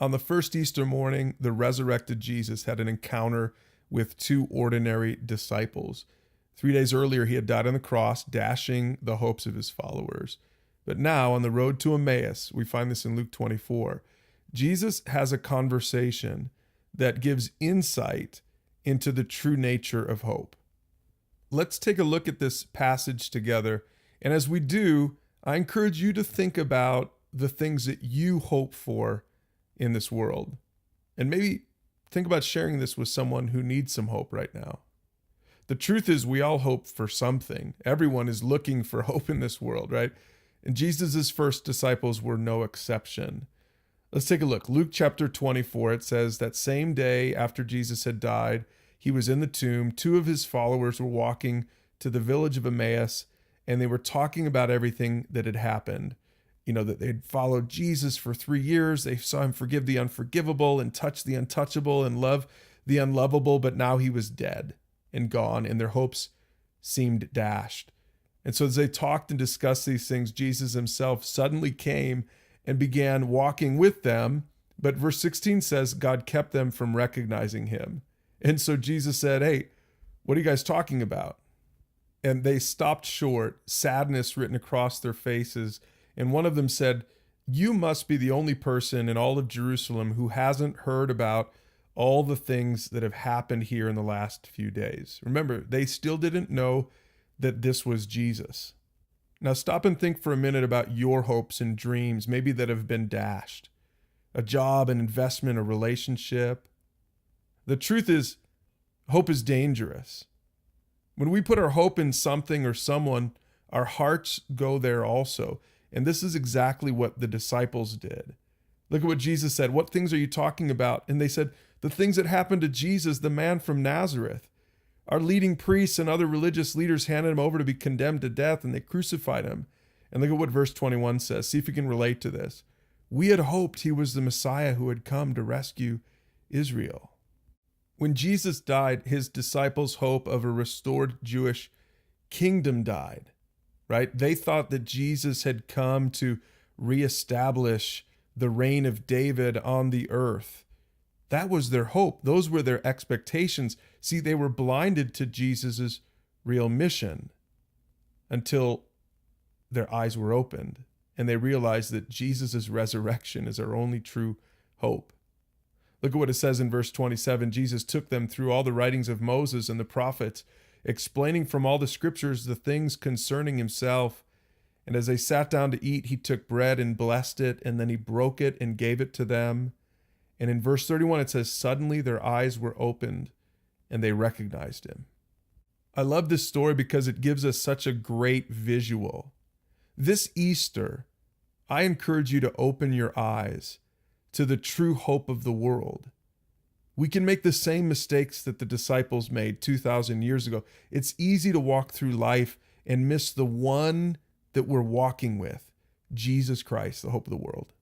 On the first Easter morning, the resurrected Jesus had an encounter with two ordinary disciples. 3 days earlier, he had died on the cross, dashing the hopes of his followers. But now, on the road to Emmaus, we find this in Luke 24, Jesus has a conversation that gives insight into the true nature of hope. Let's take a look at this passage together. And as we do, I encourage you to think about the things that you hope for in this world. And maybe think about sharing this with someone who needs some hope right now. The truth is, we all hope for something. Everyone is looking for hope in this world, right? And Jesus' first disciples were no exception. Let's take a look. Luke chapter 24, it says that same day after Jesus had died, he was in the tomb. Two of his followers were walking to the village of Emmaus, and they were talking about everything that had happened. You know, that they'd followed Jesus for 3 years. They saw him forgive the unforgivable and touch the untouchable and love the unlovable, but now he was dead and gone, and their hopes seemed dashed. And so as they talked and discussed these things, Jesus himself suddenly came and began walking with them. But verse 16 says God kept them from recognizing him. And so Jesus said, "Hey, what are you guys talking about?" And they stopped short, sadness written across their faces. And one of them said, "You must be the only person in all of Jerusalem who hasn't heard about all the things that have happened here in the last few days." Remember, they still didn't know that this was Jesus. Now stop and think for a minute about your hopes and dreams, maybe that have been dashed. A job, an investment, a relationship. The truth is, hope is dangerous. When we put our hope in something or someone, our hearts go there also. And this is exactly what the disciples did. Look at what Jesus said. "What things are you talking about?" And they said, "The things that happened to Jesus, the man from Nazareth. Our leading priests and other religious leaders handed him over to be condemned to death, and they crucified him." And look at what verse 21 says. See if you can relate to this. "We had hoped he was the Messiah who had come to rescue Israel." When Jesus died, his disciples' hope of a restored Jewish kingdom died, right? They thought that Jesus had come to reestablish the reign of David on the earth. That was their hope. Those were their expectations. See, they were blinded to Jesus's real mission until their eyes were opened and they realized that Jesus' resurrection is our only true hope. Look at what it says in verse 27. Jesus took them through all the writings of Moses and the prophets, explaining from all the scriptures the things concerning himself. And as they sat down to eat, he took bread and blessed it, and then he broke it and gave it to them. And in verse 31, it says, suddenly their eyes were opened and they recognized him. I love this story because it gives us such a great visual. This Easter, I encourage you to open your eyes to the true hope of the world. We can make the same mistakes that the disciples made 2,000 years ago. It's easy to walk through life and miss the one that we're walking with, Jesus Christ, the hope of the world.